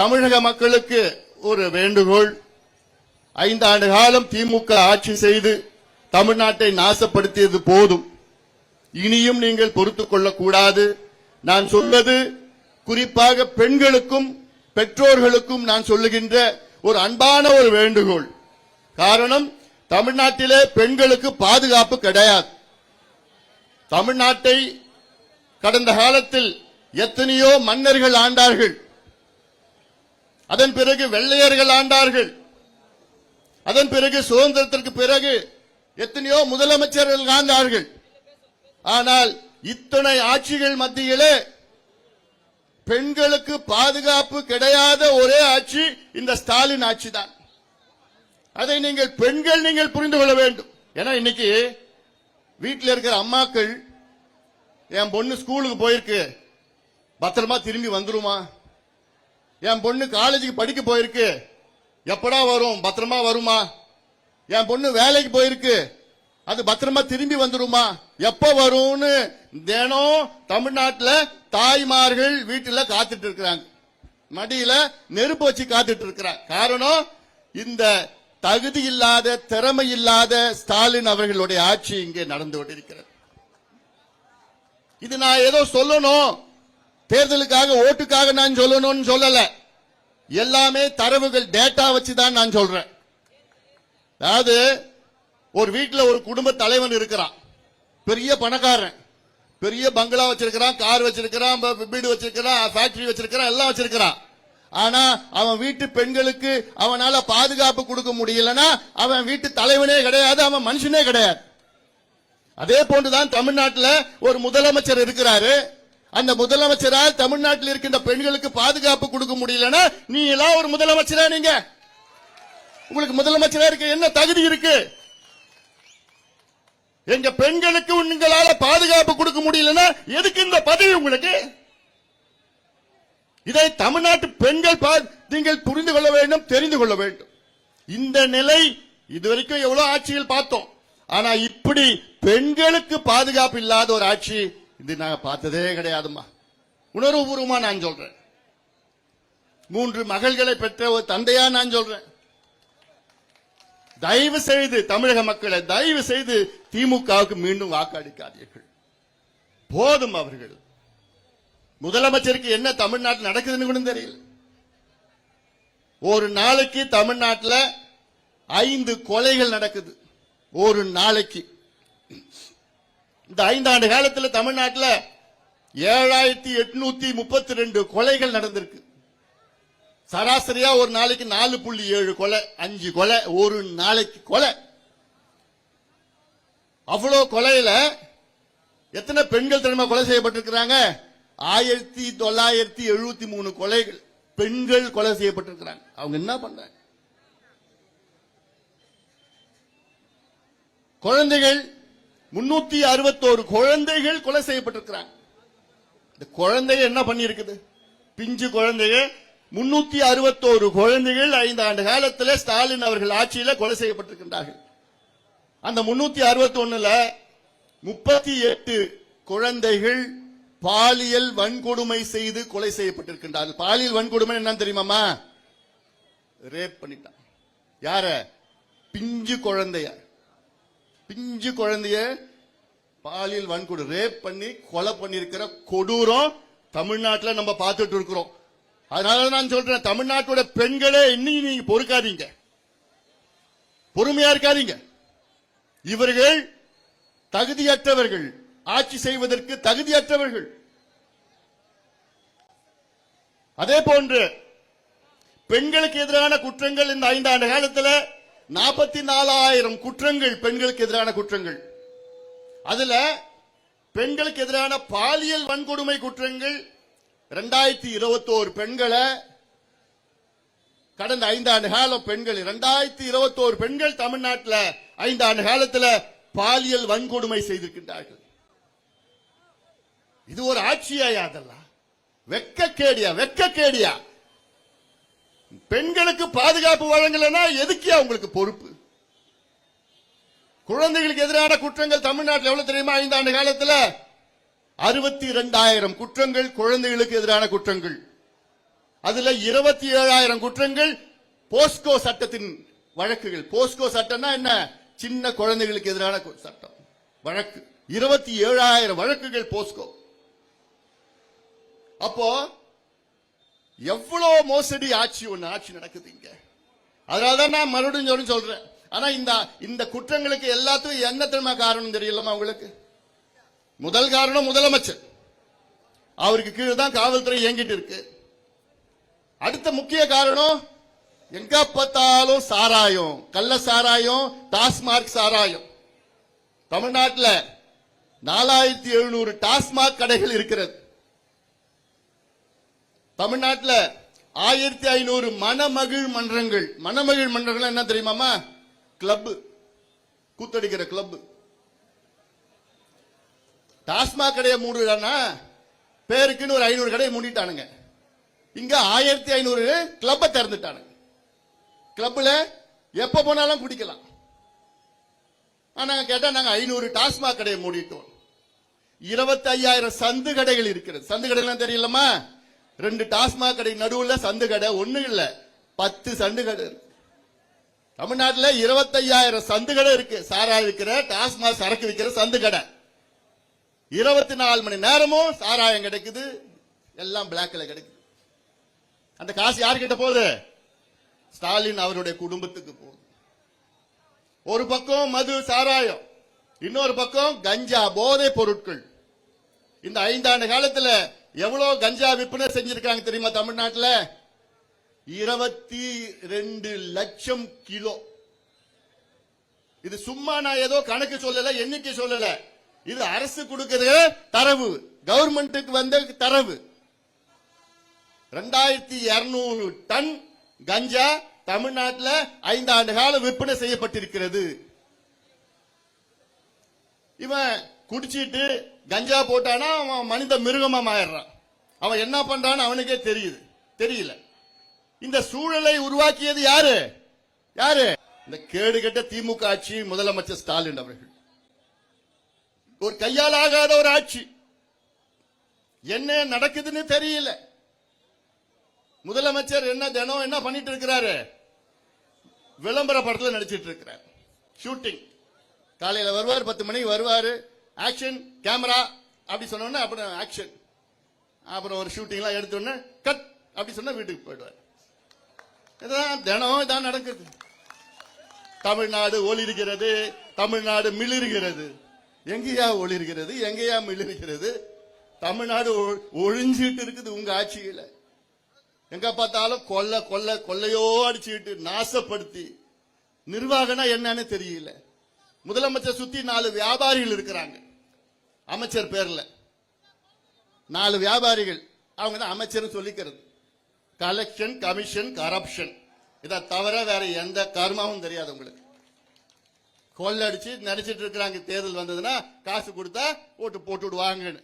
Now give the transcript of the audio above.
தமிழக மக்களுக்கு ஒரு வேண்டுகோள். 5 ஆண்டு காலம் திமுக ஆட்சி செய்து தமிழ்நாட்டை நாசப்படுத்தியது போதும். இனியும் நீங்கள் பொறுத்துக் கொள்ளக்கூடாது. நான் சொல்வது குறிப்பாக பெண்களுக்கும் பெற்றோர்களுக்கும் நான் சொல்லுகின்ற ஒரு அன்பான ஒரு வேண்டுகோள். காரணம், தமிழ்நாட்டிலே பெண்களுக்கு பாதுகாப்பு கிடையாது. தமிழ்நாட்டை கடந்த காலத்தில் எத்தனையோ மன்னர்கள் ஆண்டார்கள், அதன் பிறகு வெள்ளையர்கள் ஆண்டார்கள், அதன் பிறகு சுதந்திரத்திற்கு பிறகு எத்தனையோ முதலமைச்சர்கள் ஆண்டார்கள். ஆனால் இத்தனை ஆட்சிகள் மத்தியிலே பெண்களுக்கு பாதுகாப்பு கிடையாத ஒரே ஆட்சி இந்த ஸ்டாலின் ஆட்சி தான். அதை நீங்கள் பெண்கள் நீங்கள் புரிந்து கொள்ள வேண்டும். ஏன்னா இன்னைக்கு வீட்டில் இருக்கிற அம்மாக்கள், என் பொண்ணு ஸ்கூலுக்கு போயிருக்கு, பத்திரமா திரும்பி வந்துருமா? என் பொண்ணு காலேஜுக்கு படிக்க போயிருக்கு, எப்படா வரும், பத்திரமா வருமா? என் பொண்ணு வேலைக்கு போயிருக்கு, அது பத்திரமா திரும்பி வந்துருமா, எப்ப வரும்னு தினம் தமிழ்நாட்டில் தாய்மார்கள் வீட்டில் காத்துட்டு இருக்கிறாங்க. மடியில நெருப்பு வச்சு காத்துட்டு இருக்கிறாங்க. காரணம், இந்த தகுதி இல்லாத திறமை இல்லாத ஸ்டாலின் அவர்களுடைய ஆட்சி இங்கே நடந்து கொண்டிருக்கிறது. இது நான் ஏதோ சொல்லணும், தேர்தலுக்காக ஓட்டுக்காக நான் சொல்லணும்னு சொல்லல. எல்லாமே தரவுகள், டேட்டா வச்சுதான் நான் சொல்றேன். அதாவது ஒரு வீட்டில் ஒரு குடும்ப தலைவன் இருக்கிறான், பெரிய பணக்காரன், பெரிய பங்களா வச்சிருக்கிறான், கார் வச்சிருக்கிறான், வீடு வச்சிருக்கிறான், ஃபேக்டரி வச்சிருக்கிறான், எல்லாம் வச்சிருக்கிறான். ஆனா அவன் வீட்டு பெண்களுக்கு அவனால பாதுகாப்பு கொடுக்க முடியலன்னா அவன் வீட்டு தலைவனே கிடையாது, அவன் மனுஷனே கிடையாது. அதே போன்றுதான் தமிழ்நாட்டில் ஒரு முதலமைச்சர் இருக்கிறாரு. அந்த முதலமைச்சரால் தமிழ்நாட்டில் இருக்கின்ற பெண்களுக்கு பாதுகாப்பு கொடுக்க முடியலன்னா நீ எல்லாம் ஒரு முதலமைச்சரா? நீங்க உங்களுக்கு முதலமைச்சரா இருக்க என்ன தகுதி இருக்கு? எங்க பெண்களுக்கு உங்களால பாதுகாப்பு கொடுக்க முடியலன்னா எதுக்கு இந்த பதவி உங்களுக்கு? இதை தமிழ்நாட்டு பெண்கள் நீங்கள் புரிந்து கொள்ள வேண்டும், தெரிந்து கொள்ள வேண்டும். இந்த நிலை இதுவரைக்கும் எவ்வளவு ஆட்சிகள் பார்த்தோம். ஆனா இப்படி பெண்களுக்கு பாதுகாப்பு இல்லாத ஒரு ஆட்சி இது நாங்க பார்த்ததே கிடையாதுமா. உணர்வுபூர்வமா நான் சொல்றேன். 3 மகள்களை பெற்ற ஒரு தந்தையா நான் சொல்றேன். தயவு செய்து தமிழக மக்களை, தயவு செய்து திமுகவுக்கு மீண்டும் வாக்களிக்காதீர்கள். போதும். அவர்கள் முதலமைச்சருக்கு என்ன தமிழ்நாட்டில் நடக்குதுன்னு கூட தெரியல. ஒரு நாளைக்கு தமிழ்நாட்டில் 5 கொலைகள் நடக்குது. ஒரு நாளைக்கு. இந்த 5 ஆண்டு காலத்தில் தமிழ்நாட்டில் 7832 கொலைகள் நடந்திருக்கு. சராசரியா ஒரு நாளைக்கு 4.7 கொலை, 5 கொலை ஒரு நாளைக்கு கொலை. அவ்வளவு கொலையில எத்தனை பெண்கள் தினமா கொலை செய்யப்பட்டிருக்கிறாங்க? 1973 கொலைகள் பெண்கள் கொலை செய்யப்பட்டிருக்கிறாங்க. அவங்க என்ன பண்றாங்க? குழந்தைகள் 361 குழந்தைகள் கொலை செய்யப்பட்டிருக்கிறாங்க. இந்த குழந்தைகள் என்ன பண்ணி இருக்குது? பிஞ்சு குழந்தைகள் 361 குழந்தைகள் 5 ஆண்டு காலத்தில் ஸ்டாலின் அவர்கள் ஆட்சியில் கொலை செய்யப்பட்டிருக்கின்றார்கள். அந்த 361ல 38 குழந்தைகள் பாலியல் வன்கொடுமை செய்து கொலை செய்யப்பட்டிருக்கின்றார்கள். பாலியல் வன்கொடுமை என்னன்னு தெரியுமாமா? ரேப் பண்ணிட்டான். யார? பிஞ்சு குழந்தைய. பிஞ்சு குழந்தைய பாலியல் வன்கொடுமை ரேப் பண்ணி கொலை பண்ணிருக்கிற கொடூரம் தமிழ்நாட்டில் நம்ம பார்த்துட்டு இருக்கிறோம். அதனால நான் சொல்றேன், தமிழ்நாட்டோட பெண்களே இன்னும் நீங்க பொறுக்காதீங்க, பொறுமையா இருக்காதீங்க. இவர்கள் தகுதியற்றவர்கள், ஆட்சி செய்வதற்கு தகுதியற்றவர்கள். அதே போன்று பெண்களுக்கு எதிரான குற்றங்கள் இந்த 5 ஆண்டு காலத்தில் 44,000 குற்றங்கள் பெண்களுக்கு எதிரான குற்றங்கள். அதுல பெண்களுக்கு எதிரான பாலியல் வன்கொடுமை குற்றங்கள் 2021 பெண்களை கடந்த 5 ஆண்டு காலம் பெண்கள் 2021 பெண்கள் தமிழ்நாட்டில் 5 ஆண்டு காலத்தில் பாலியல் வன்கொடுமை செய்திருக்கின்றார்கள். இது ஒரு ஆட்சியா? அதெல்லாம் வெக்கக்கேடியா, வெக்கக்கேடியா. பெண்களுக்கு பாதுகாப்பு வழங்கலன்னா எதுக்கியா உங்களுக்கு பொறுப்பு? குழந்தைகளுக்கு எதிரான குற்றங்கள் தமிழ்நாட்டில் எவ்வளவு தெரியுமா? 5 ஆண்டு காலத்தில் 62,000 குற்றங்கள் குழந்தைகளுக்கு எதிரான குற்றங்கள். அதுல 27,000 குற்றங்கள் போஸ்கோ சட்டத்தின் வழக்குகள். போஸ்கோ சட்டம்னா என்ன? சின்ன குழந்தைகளுக்கு எதிரான சட்டம் வழக்கு. 27,000 வழக்குகள் போஸ்கோ. அப்போ எவ்வளவு மோசடி ஆட்சி நடக்குது இங்க. அதனாலதான் நான் மறுபடியும் சொல்றேன். ஆனா இந்த குற்றங்களுக்கு எல்லாத்துக்கும் என்ன தெரியுமா காரணம் தெரியலமா உங்களுக்கு? முதல் காரணம் முதலமைச்சர். அவருக்கு கீழே தான் காவல்துறை இயங்கிட்டு இருக்கு. அடுத்த முக்கிய காரணம் எங்க பார்த்தாலும் சாராயம், கள்ள சாராயம், டாஸ்மாக் சாராயம். தமிழ்நாட்டில் 4,700 டாஸ்மாக் கடைகள் இருக்கிறது. தமிழ்நாட்டில் 1,500 மணமகிழ் மன்றங்கள். மணமகிழ் மன்றங்கள் என்ன தெரியுமாமா? கிளப், கூத்தடிக்கிற கிளப். டாஸ்மாக் கடையை மூடுறானா பேருக்குன்னு ஒரு 500 கடையை மூடிட்டானுங்க. இங்க 1,500 கிளப்பை திறந்துட்டானுங்க. கிளப்ல எப்ப போனாலும் குடிக்கலாம். ஆனா கேட்டா நாங்க 500 டாஸ்மாக் கடையை மூடிட்டோம். 25,000 சந்து கடைகள் இருக்கிறது. சந்து கடைலாம் தெரியலமா? 2 டாஸ்மாக் கடை நடுவுல சந்து கடை. ஒண்ணு இல்ல, 10 சந்து கடை இருக்கு. தமிழ்நாட்டில் 25,000 சந்து கடை இருக்கு. சாராயம் விற்கிற, டாஸ்மாக் சரக்கு விற்கிற சந்து கடை. 24 மணி நேரமும் சாராயம் கிடைக்குது, எல்லாம் பிளாக்ல கிடைக்குது. அந்த காசு யார்கிட்ட போகுது? ஸ்டாலின் அவருடைய குடும்பத்துக்கு போகுது. ஒரு பக்கம் மது, சாராயம், இன்னொரு பக்கம் கஞ்சா, போதை பொருட்கள். இந்த 5 ஆண்டு காலத்துல எவ்வளவு கஞ்சா விற்பனை செஞ்சிருக்காங்க தெரியுமா தமிழ்நாட்டில்? 22 லட்சம் கிலோ. இது சும்மா நான் ஏதோ கணக்கு சொல்லல, எண்ணிக்கை சொல்லல. இது அரசு கொடுக்கிற தரவு, கவர்மெண்ட்டுக்கு வந்த தரவு. 2,200 டன் கஞ்சா தமிழ்நாட்டில் 5 ஆண்டு காலம் விற்பனை செய்யப்பட்டிருக்கிறது. இவன் குடிச்சிட்டு கஞ்சா போட்டானா அவன் மனித மிருகமா மாறிடுறான். அவன் என்ன பண்றான்னு அவனுக்கே தெரியல. இந்த சூழலை உருவாக்கியது யாரு? இந்த கேடுகெட்ட திமுக ஆட்சி, முதலமைச்சர் ஸ்டாலின் அவர்கள். ஒரு கையால் ஆகாத ஒரு ஆட்சி. என்ன நடக்குதுன்னு தெரியல. முதலமைச்சர் தினம் என்ன பண்ணிட்டு இருக்கிறாரு? விளம்பர படத்தில் நடிச்சிட்டு இருக்கிறார். ஷூட்டிங் காலையில வருவார், 10 மணிக்கு வருவாரு. ஆக்ஷன் கேமரா அப்படி சொன்ன அப்புறம் ஆக்ஷன், அப்புறம் ஒரு ஷூட்டிங்லாம் எடுத்தோன்னு கட் அப்படி சொன்னா வீட்டுக்கு போயிடுவார். இதான் தினம் இதான் நடக்குது. தமிழ்நாடு ஒளிர்கிறது, தமிழ்நாடு மிளிர்கிறது. எங்கேயா ஒளிர்கிறது, எங்கேயா மிளிர்கிறது? தமிழ்நாடு ஒழிஞ்சிட்டு இருக்குது உங்க ஆட்சியில. எங்க பார்த்தாலும் கொள்ளையோ அடிச்சுட்டு நாசப்படுத்தி. நிர்வாகம்னா என்னன்னு தெரியல. முதலமைச்சர் சுத்தி 4 வியாபாரிகள் இருக்கிறாங்க. அமைச்சர் பேர்ல 4 வியாபாரிகள். அவங்க தான் அமைச்சர் சொல்லிக்கிறது. Collection, commission, corruption. இதை தவிர வேற எந்த கர்மாவும் தெரியாது உங்களுக்கு. கொள்ளடிச்சு நடிச்சிட்டு இருக்கிறாங்க. தேர்தல் வந்ததுன்னா காசு கொடுத்தா ஓட்டு போட்டு விடுவாங்கன்னு.